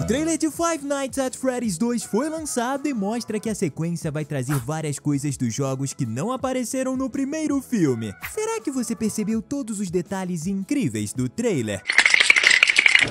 O trailer de Five Nights at Freddy's 2 foi lançado e mostra que a sequência vai trazer várias coisas dos jogos que não apareceram no primeiro filme. Será que você percebeu todos os detalhes incríveis do trailer?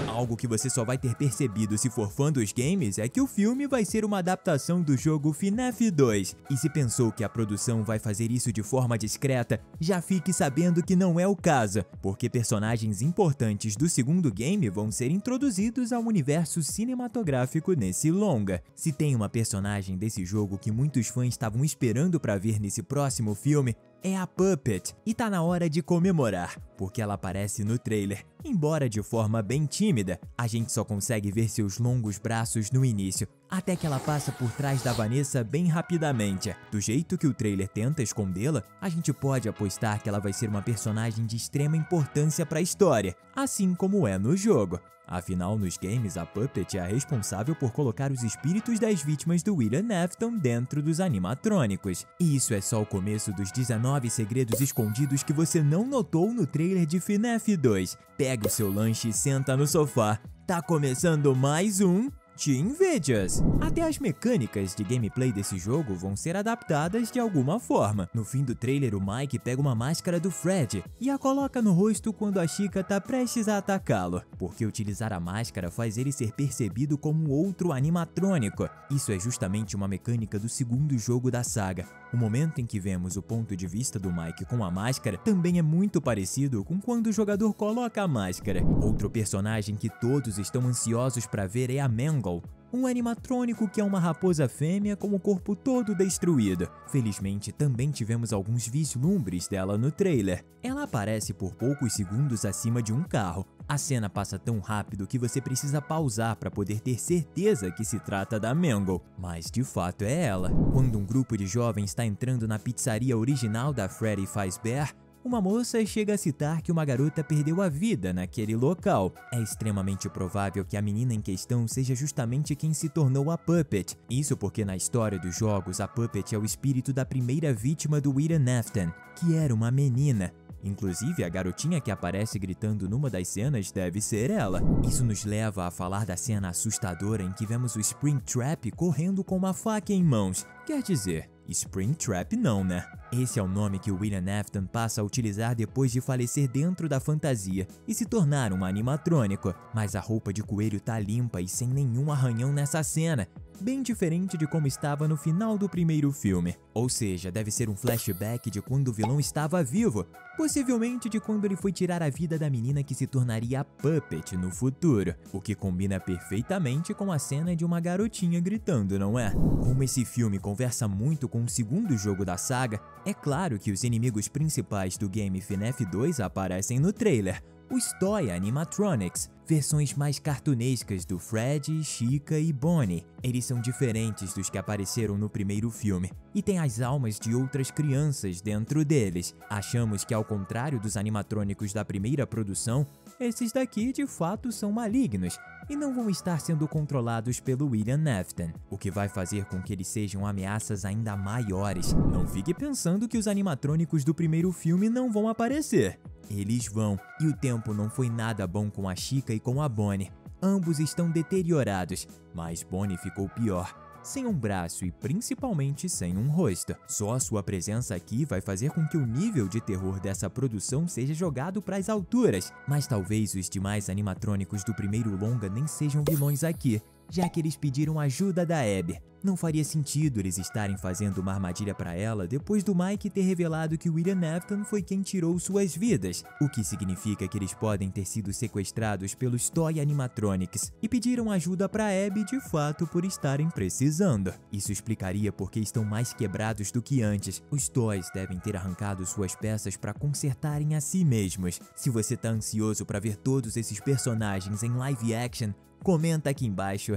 Algo que você só vai ter percebido se for fã dos games é que o filme vai ser uma adaptação do jogo FNAF 2. E se pensou que a produção vai fazer isso de forma discreta, já fique sabendo que não é o caso, porque personagens importantes do segundo game vão ser introduzidos ao universo cinematográfico nesse longa. Se tem uma personagem desse jogo que muitos fãs estavam esperando para ver nesse próximo filme, é a Puppet, e tá na hora de comemorar, porque ela aparece no trailer. Embora de forma bem tímida, a gente só consegue ver seus longos braços no início, até que ela passa por trás da Vanessa bem rapidamente. Do jeito que o trailer tenta escondê-la, a gente pode apostar que ela vai ser uma personagem de extrema importância para a história, assim como é no jogo. Afinal, nos games, a Puppet é a responsável por colocar os espíritos das vítimas do William Afton dentro dos animatrônicos. E isso é só o começo dos 19 segredos escondidos que você não notou no trailer de FNAF 2. Pega o seu lanche e senta no sofá. Tá começando mais um Team Videos. Até as mecânicas de gameplay desse jogo vão ser adaptadas de alguma forma. No fim do trailer, o Mike pega uma máscara do Fred e a coloca no rosto quando a Chica tá prestes a atacá-lo, porque utilizar a máscara faz ele ser percebido como outro animatrônico. Isso é justamente uma mecânica do segundo jogo da saga. O momento em que vemos o ponto de vista do Mike com a máscara também é muito parecido com quando o jogador coloca a máscara. Outro personagem que todos estão ansiosos para ver é a Mangle, um animatrônico que é uma raposa fêmea com o corpo todo destruído. Felizmente, também tivemos alguns vislumbres dela no trailer. Ela aparece por poucos segundos acima de um carro. A cena passa tão rápido que você precisa pausar para poder ter certeza que se trata da Mangle, mas de fato é ela. Quando um grupo de jovens está entrando na pizzaria original da Freddy Fazbear, uma moça chega a citar que uma garota perdeu a vida naquele local. É extremamente provável que a menina em questão seja justamente quem se tornou a Puppet. Isso porque na história dos jogos, a Puppet é o espírito da primeira vítima do William Afton, que era uma menina. Inclusive, a garotinha que aparece gritando numa das cenas deve ser ela. Isso nos leva a falar da cena assustadora em que vemos o Springtrap correndo com uma faca em mãos. Quer dizer, Springtrap não, né? Esse é o nome que o William Afton passa a utilizar depois de falecer dentro da fantasia e se tornar um animatrônico. Mas a roupa de coelho tá limpa e sem nenhum arranhão nessa cena, bem diferente de como estava no final do primeiro filme. Ou seja, deve ser um flashback de quando o vilão estava vivo, possivelmente de quando ele foi tirar a vida da menina que se tornaria a Puppet no futuro, o que combina perfeitamente com a cena de uma garotinha gritando, não é? Como esse filme conversa muito com o segundo jogo da saga, é claro que os inimigos principais do game FNAF 2 aparecem no trailer. Os Toy Animatronics, versões mais cartunescas do Fred, Chica e Bonnie. Eles são diferentes dos que apareceram no primeiro filme e têm as almas de outras crianças dentro deles. Achamos que, ao contrário dos animatrônicos da primeira produção, esses daqui de fato são malignos e não vão estar sendo controlados pelo William Afton, o que vai fazer com que eles sejam ameaças ainda maiores. Não fique pensando que os animatrônicos do primeiro filme não vão aparecer. Eles vão, e o tempo não foi nada bom com a Chica e com a Bonnie. Ambos estão deteriorados, mas Bonnie ficou pior, sem um braço e principalmente sem um rosto. Só a sua presença aqui vai fazer com que o nível de terror dessa produção seja jogado para as alturas, mas talvez os demais animatrônicos do primeiro longa nem sejam vilões aqui, já que eles pediram ajuda da Abby. Não faria sentido eles estarem fazendo uma armadilha para ela depois do Mike ter revelado que William Afton foi quem tirou suas vidas, o que significa que eles podem ter sido sequestrados pelos Toy Animatronics e pediram ajuda para Abby de fato por estarem precisando. Isso explicaria porque estão mais quebrados do que antes. Os Toys devem ter arrancado suas peças para consertarem a si mesmos. Se você tá ansioso para ver todos esses personagens em live action, comenta aqui embaixo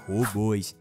#robôs.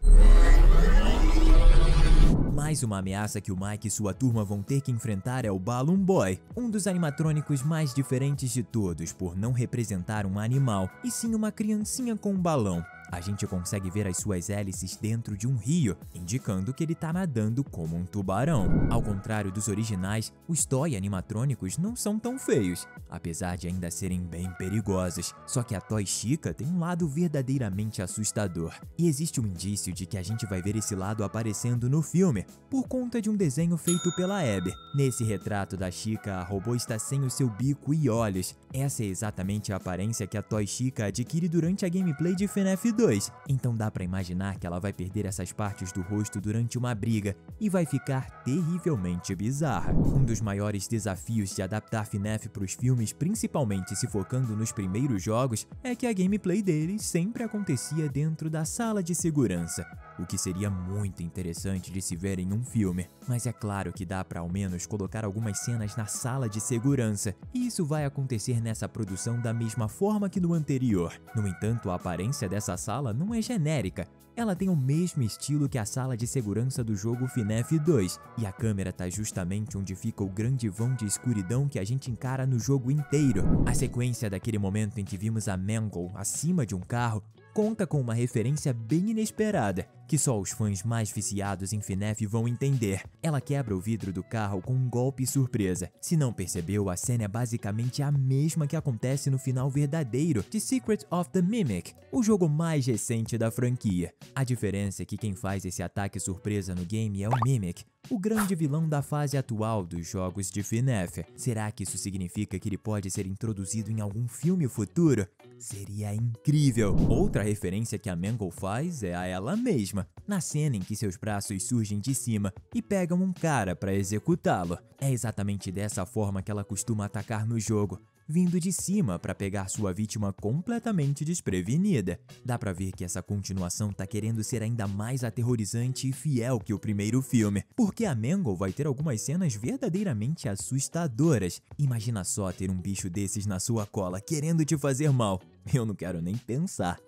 Mais uma ameaça que o Mike e sua turma vão ter que enfrentar é o Balloon Boy, um dos animatrônicos mais diferentes de todos por não representar um animal, e sim uma criancinha com um balão. A gente consegue ver as suas hélices dentro de um rio, indicando que ele tá nadando como um tubarão. Ao contrário dos originais, os toy animatrônicos não são tão feios, apesar de ainda serem bem perigosos. Só que a Toy Chica tem um lado verdadeiramente assustador. E existe um indício de que a gente vai ver esse lado aparecendo no filme, por conta de um desenho feito pela Abby. Nesse retrato da Chica, a robô está sem o seu bico e olhos. Essa é exatamente a aparência que a Toy Chica adquire durante a gameplay de FNAF 2. Então dá pra imaginar que ela vai perder essas partes do rosto durante uma briga e vai ficar terrivelmente bizarra. Um dos maiores desafios de adaptar FNAF para os filmes, principalmente se focando nos primeiros jogos, é que a gameplay deles sempre acontecia dentro da sala de segurança, o que seria muito interessante de se ver em um filme. Mas é claro que dá pra ao menos colocar algumas cenas na sala de segurança, e isso vai acontecer nessa produção da mesma forma que no anterior. No entanto, a aparência dessa sala não é genérica. Ela tem o mesmo estilo que a sala de segurança do jogo FNAF 2, e a câmera tá justamente onde fica o grande vão de escuridão que a gente encara no jogo inteiro. A sequência daquele momento em que vimos a Mangle acima de um carro conta com uma referência bem inesperada, que só os fãs mais viciados em FNAF vão entender. Ela quebra o vidro do carro com um golpe surpresa. Se não percebeu, a cena é basicamente a mesma que acontece no final verdadeiro de Secret of the Mimic, o jogo mais recente da franquia. A diferença é que quem faz esse ataque surpresa no game é o Mimic, o grande vilão da fase atual dos jogos de FNAF. Será que isso significa que ele pode ser introduzido em algum filme futuro? Seria incrível! Outra referência que a Mangle faz é a ela mesma, na cena em que seus braços surgem de cima e pegam um cara para executá-lo. É exatamente dessa forma que ela costuma atacar no jogo, vindo de cima para pegar sua vítima completamente desprevenida. Dá pra ver que essa continuação tá querendo ser ainda mais aterrorizante e fiel que o primeiro filme, porque a Mangle vai ter algumas cenas verdadeiramente assustadoras. Imagina só ter um bicho desses na sua cola querendo te fazer mal. Eu não quero nem pensar.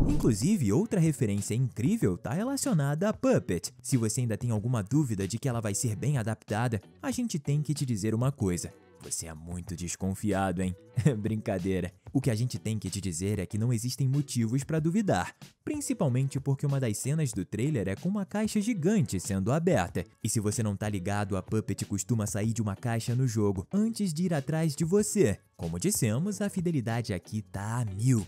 Inclusive, outra referência incrível tá relacionada a Puppet. Se você ainda tem alguma dúvida de que ela vai ser bem adaptada, a gente tem que te dizer uma coisa. Você é muito desconfiado, hein? Brincadeira. O que a gente tem que te dizer é que não existem motivos pra duvidar, principalmente porque uma das cenas do trailer é com uma caixa gigante sendo aberta. E se você não tá ligado, a Puppet costuma sair de uma caixa no jogo antes de ir atrás de você. Como dissemos, a fidelidade aqui tá a 1000.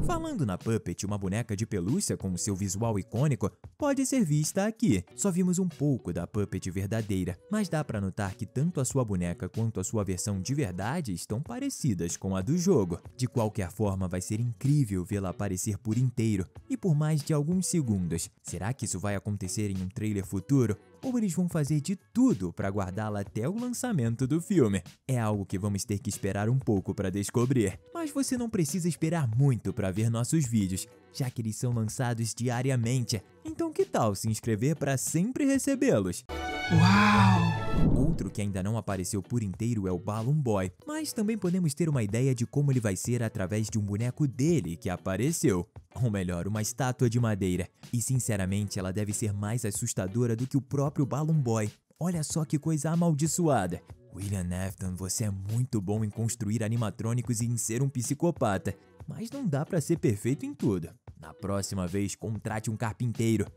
Falando na Puppet, uma boneca de pelúcia com seu visual icônico pode ser vista aqui. Só vimos um pouco da Puppet verdadeira, mas dá pra notar que tanto a sua boneca quanto a sua versão de verdade estão parecidas com a do jogo. De qualquer forma, vai ser incrível vê-la aparecer por inteiro e por mais de alguns segundos. Será que isso vai acontecer em um trailer futuro? Ou eles vão fazer de tudo para guardá-la até o lançamento do filme? É algo que vamos ter que esperar um pouco para descobrir. Mas você não precisa esperar muito para ver nossos vídeos, já que eles são lançados diariamente. Então que tal se inscrever para sempre recebê-los? Uau! Outro que ainda não apareceu por inteiro é o Balloon Boy, mas também podemos ter uma ideia de como ele vai ser através de um boneco dele que apareceu. Ou melhor, uma estátua de madeira. E sinceramente, ela deve ser mais assustadora do que o próprio Balloon Boy. Olha só que coisa amaldiçoada. William Afton, você é muito bom em construir animatrônicos e em ser um psicopata, mas não dá pra ser perfeito em tudo. Na próxima vez, contrate um carpinteiro.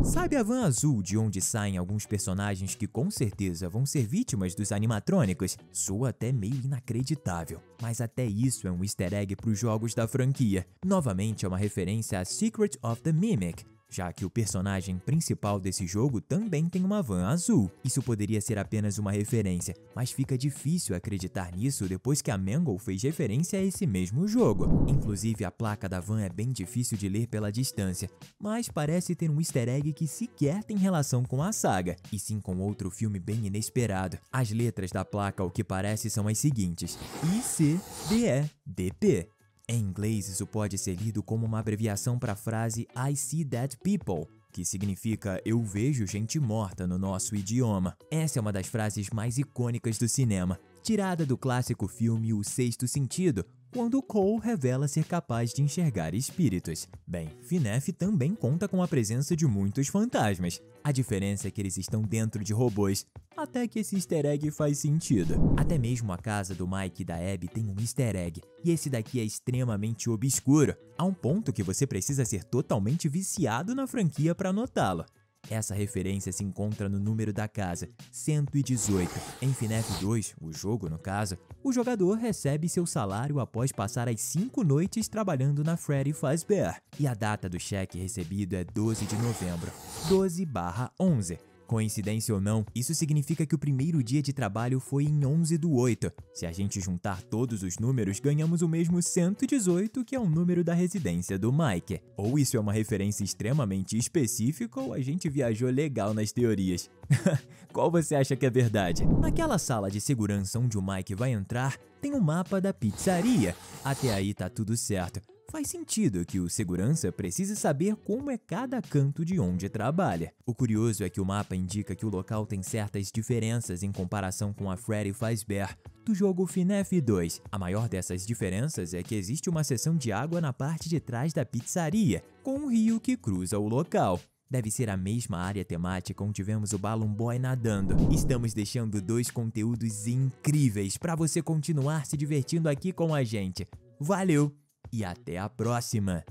Sabe a van azul de onde saem alguns personagens que com certeza vão ser vítimas dos animatrônicos? Soa até meio inacreditável, mas até isso é um easter egg para os jogos da franquia. Novamente é uma referência a Secret of the Mimic, já que o personagem principal desse jogo também tem uma van azul. Isso poderia ser apenas uma referência, mas fica difícil acreditar nisso depois que a Mangle fez referência a esse mesmo jogo. Inclusive, a placa da van é bem difícil de ler pela distância, mas parece ter um easter egg que sequer tem relação com a saga, e sim com outro filme bem inesperado. As letras da placa, ao que parece, são as seguintes: ICDEDP. Em inglês, isso pode ser lido como uma abreviação para a frase I see dead people, que significa eu vejo gente morta no nosso idioma. Essa é uma das frases mais icônicas do cinema, tirada do clássico filme O Sexto Sentido, quando Cole revela ser capaz de enxergar espíritos. Bem, FNAF também conta com a presença de muitos fantasmas. A diferença é que eles estão dentro de robôs, até que esse easter egg faz sentido. Até mesmo a casa do Mike e da Abby tem um easter egg, e esse daqui é extremamente obscuro, a um ponto que você precisa ser totalmente viciado na franquia para notá-lo. Essa referência se encontra no número da casa, 118. Em FNAF 2, o jogo no caso, o jogador recebe seu salário após passar as 5 noites trabalhando na Freddy Fazbear. E a data do cheque recebido é 12 de novembro, 12/11. Coincidência ou não, isso significa que o primeiro dia de trabalho foi em 11/8. Se a gente juntar todos os números, ganhamos o mesmo 118, que é o número da residência do Mike. Ou isso é uma referência extremamente específica, ou a gente viajou legal nas teorias. Qual você acha que é verdade? Naquela sala de segurança onde o Mike vai entrar, tem um mapa da pizzaria. Até aí tá tudo certo. Faz sentido que o segurança precise saber como é cada canto de onde trabalha. O curioso é que o mapa indica que o local tem certas diferenças em comparação com a Freddy Fazbear do jogo FNAF 2. A maior dessas diferenças é que existe uma seção de água na parte de trás da pizzaria, com um rio que cruza o local. Deve ser a mesma área temática onde vemos o Balloon Boy nadando. Estamos deixando 2 conteúdos incríveis para você continuar se divertindo aqui com a gente. Valeu! E até a próxima!